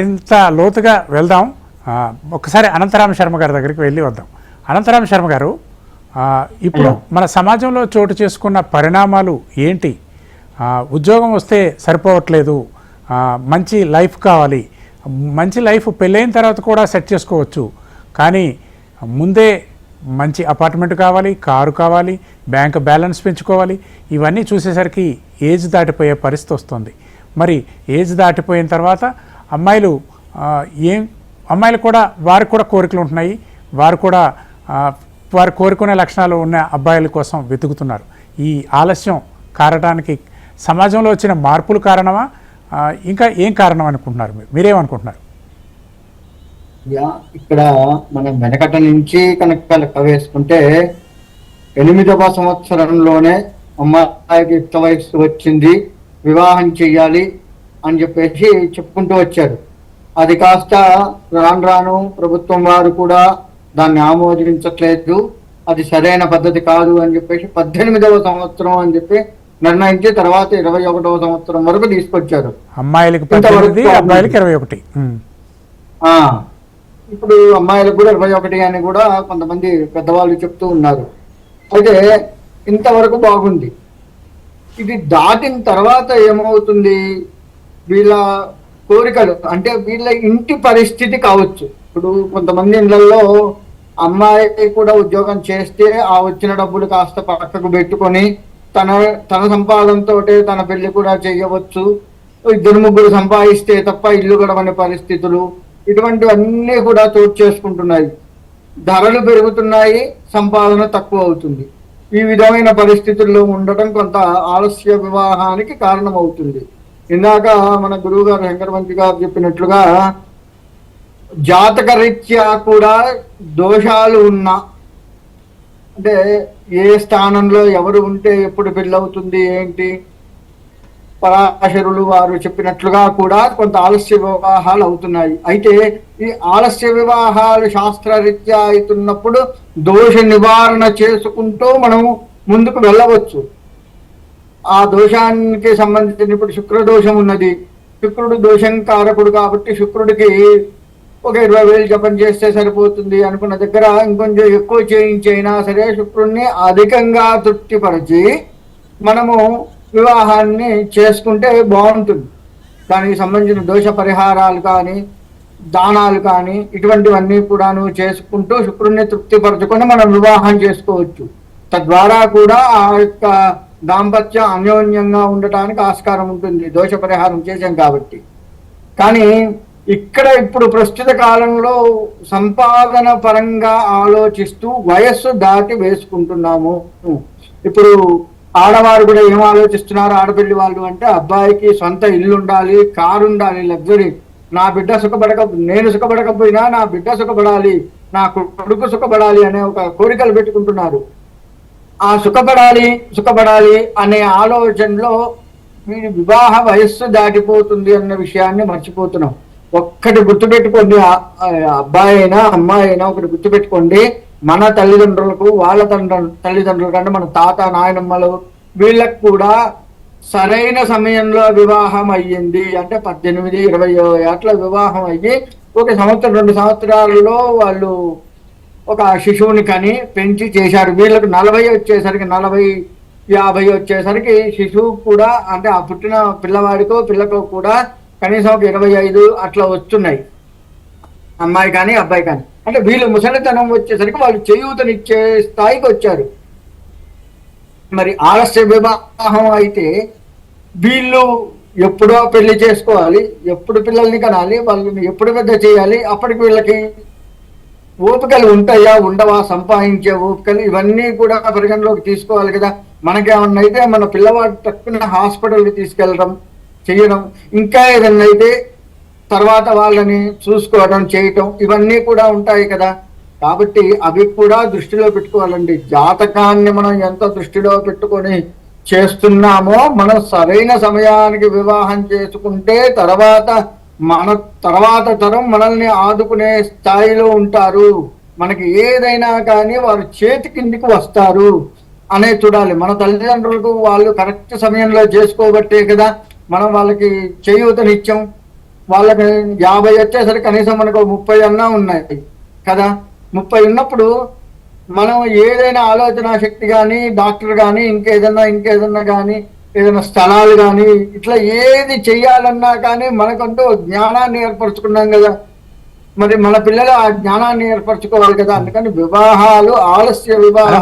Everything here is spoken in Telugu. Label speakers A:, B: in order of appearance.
A: ఇంత లోతుగా వెళ్దాం. ఒకసారి అనంతరామ శర్మ గారి దగ్గరికి వెళ్ళి వద్దాం. అనంతరామ శర్మ గారు, ఇప్పుడు మన సమాజంలో చోటు చేసుకున్న పరిణామాలు ఏంటి? ఉద్యోగం వస్తే సరిపోవట్లేదు, మంచి లైఫ్ కావాలి, మంచి లైఫ్ పెళ్ళైన తర్వాత కూడా సెట్ చేసుకోవచ్చు, కానీ ముందే మంచి అపార్ట్మెంట్ కావాలి, కారు కావాలి, బ్యాంక్ బ్యాలెన్స్ పెంచుకోవాలి. ఇవన్నీ చూసేసరికి ఏజ్ దాటిపోయే పరిస్థితి వస్తుంది. మరి ఏజ్ దాటిపోయిన తర్వాత అమ్మాయిలు అమ్మాయిలు కూడా వారికి కూడా కోరికలు ఉంటున్నాయి, వారు కోరుకునే లక్షణాలు ఉన్న అబ్బాయిల కోసం వెతుకుతున్నారు. ఈ ఆలస్యం కారడానికి సమాజంలో వచ్చిన మార్పులు కారణమా, ఇంకా ఏం కారణం అనుకుంటున్నారు? మీరేమనుకుంటున్నారు?
B: ఇక్కడ మనం వెనకట నుంచి కనుక లెక్క వేసుకుంటే 8వ సంవత్సరంలోనే అమ్మాయికి యుక్త వయస్సు వచ్చింది, వివాహం చెయ్యాలి అని చెప్పేసి చెప్పుకుంటూ వచ్చారు. అది కాస్త రాను రాను ప్రభుత్వం వారు కూడా దాన్ని ఆమోదించట్లేదు, అది సరైన పద్ధతి కాదు అని చెప్పేసి 18వ సంవత్సరం అని చెప్పి నిర్ణయించి తర్వాత 21వ సంవత్సరం వరకు తీసుకొచ్చారు.
A: అమ్మాయిలకి 18, అబ్బాయిలకి 21.
B: ఇప్పుడు అమ్మాయిలకు కూడా 21 అని కూడా కొంతమంది పెద్దవాళ్ళు చెప్తూ ఉన్నారు. అయితే ఇంతవరకు బాగుంది. ఇది దాటిన తర్వాత ఏమవుతుంది, వీళ్ళ కోరికలు అంటే వీళ్ళ ఇంటి పరిస్థితి కావచ్చు. ఇప్పుడు కొంతమంది ఇళ్లలో అమ్మాయి కూడా ఉద్యోగం చేస్తే ఆ వచ్చిన డబ్బులు కాస్త పక్కకు పెట్టుకొని తన సంపాదనతో తన పెళ్లి కూడా చేయవచ్చు, 2-3 సంపాదిస్తే తప్ప ఇల్లు గడవని పరిస్థితులు, ఇటువంటివన్నీ కూడా చోటు చేసుకుంటున్నాయి. ధరలు పెరుగుతున్నాయి, సంపాదన తక్కువ అవుతుంది. ఈ విధమైన పరిస్థితుల్లో ఉండటం కొంత ఆలస్య వివాహానికి కారణమవుతుంది. ఇందాక మన గురువు గారు శంకరవంతి గారు చెప్పినట్లుగా జాతక రీత్యా కూడా దోషాలు ఉన్నా, అంటే ఏ స్థానంలో ఎవరు ఉంటే ఎప్పుడు పెళ్ళవుతుంది ఏంటి, పరాశరులు వారు చెప్పినట్లుగా కూడా కొంత ఆలస్య వివాహాలు అవుతున్నాయి. అయితే ఈ ఆలస్య వివాహాలు శాస్త్రరీత్యా అవుతున్నప్పుడు దోష నివారణ చేసుకుంటూ మనం ముందుకు వెళ్ళవచ్చు. ఆ దోషానికి సంబంధించిన ఇప్పుడు శుక్రదోషం ఉన్నది, శుక్రుడు దోషం కారకుడు కాబట్టి శుక్రుడికి ఒక 20,000 జపం చేస్తే సరిపోతుంది అనుకున్న దగ్గర ఇంకొంచెం ఎక్కువ చేయించైనా సరే శుక్రుడిని అధికంగా తృప్తిపరిచి మనము వివాహాన్ని చేసుకుంటే బాగుంటుంది. దానికి సంబంధించిన దోష పరిహారాలు కానీ దానాలు కానీ ఇటువంటివన్నీ కూడాను చేసుకుంటూ శుక్రుడిని తృప్తిపరచుకొని మనం వివాహం చేసుకోవచ్చు. తద్వారా కూడా ఆ యొక్క దాంపత్యం అన్యోన్యంగా ఉండటానికి ఆస్కారం ఉంటుంది, దోష పరిహారం చేశాం కాబట్టి. కానీ ఇక్కడ ఇప్పుడు ప్రస్తుత కాలంలో సంపాదన పరంగా ఆలోచిస్తూ వయస్సు దాటి వేసుకుంటున్నాము. ఇప్పుడు ఆడవారు కూడా ఏం ఆలోచిస్తున్నారు, ఆడపిల్లి వాళ్ళు అంటే అబ్బాయికి సొంత ఇల్లు ఉండాలి, కారు ఉండాలి, లగ్జరీ, నా బిడ్డ నేను సుఖపడకపోయినా నా బిడ్డ సుఖపడాలి, నా కొడుకు సుఖపడాలి అనే ఒక కోరికలు పెట్టుకుంటున్నారు. ఆ సుఖపడాలి అనే ఆలోచనలో వీడి వివాహ వయస్సు దాటిపోతుంది అన్న విషయాన్ని మర్చిపోతున్నాం. ఒక్కటి గుర్తుపెట్టుకోండి, అబ్బాయి అయినా అమ్మాయి అయినా ఒకటి గుర్తుపెట్టుకోండి, మన తల్లిదండ్రులకు వాళ్ళ తల్లిదండ్రుల కంటే మన తాత నాయనమ్మలు వీళ్ళకు కూడా సరైన సమయంలో వివాహం అయ్యింది అంటే 18-20 ఏట్ల వివాహం అయ్యి 1 సంవత్సరం 2 సంవత్సరాలలో వాళ్ళు ఒక శిశువుని కని పెంచి చేశారు. వీళ్ళకు 40 వచ్చేసరికి 40-50 వచ్చేసరికి శిశువు కూడా అంటే ఆ పుట్టిన పిల్లవాడికో పిల్లకో కూడా కనీసం ఒక 25 అట్లా వస్తున్నాయి, అమ్మాయి కానీ అబ్బాయి కానీ. అంటే వీళ్ళు ముసలితనం వచ్చేసరికి వాళ్ళు చేయూతనిచ్చే స్థాయికి వచ్చారు. మరి ఆలస్య వివాహం అయితే వీళ్ళు ఎప్పుడో పెళ్లి చేసుకోవాలి, ఎప్పుడు పిల్లల్ని కనాలి, వాళ్ళని ఎప్పుడు పెద్ద చేయాలి, అప్పటికి వీళ్ళకి ఓపికలు ఉంటాయా ఉండవా, సంపాదించే ఓపికలు ఇవన్నీ కూడా పరిగణలోకి తీసుకోవాలి కదా. మనకేమన్నా అయితే మన పిల్లవాడు తక్కువ హాస్పిటల్కి తీసుకెళ్ళడం చేయడం, ఇంకా ఏదన్నా అయితే తర్వాత వాళ్ళని చూసుకోవడం చేయటం ఇవన్నీ కూడా ఉంటాయి కదా. కాబట్టి అవి కూడా దృష్టిలో పెట్టుకోవాలండి. జాతకాన్ని మనం ఎంత దృష్టిలో పెట్టుకొని చేస్తున్నామో మనం సరైన సమయానికి వివాహం చేసుకుంటే తర్వాత తరం మనల్ని ఆదుకునే స్థాయిలో ఉంటారు, మనకి ఏదైనా కానీ వారు చేతి కిందికి వస్తారు అనే చూడాలి. మన తల్లిదండ్రులకు వాళ్ళు కరెక్ట్ సమయంలో చేసుకోబట్టే కదా మనం వాళ్ళకి చేయూతనిచ్చాం. వాళ్ళకి 50 వచ్చేసరికి కనీసం మనకు 30 అన్నా ఉన్నాయి కదా. 30 ఉన్నప్పుడు మనం ఏదైనా ఆలోచన శక్తి కానీ, డాక్టర్ కానీ, ఇంకేదన్నా కానీ, ఏదైనా స్థలాలు కానీ, ఇట్లా ఏది చెయ్యాలన్నా కానీ మనకంటూ జ్ఞానాన్ని ఏర్పరచుకున్నాం కదా. మరి మన పిల్లలు ఆ జ్ఞానాన్ని ఏర్పరచుకోవాలి కదా. అందుకని వివాహాలు, ఆలస్య వివాహాలు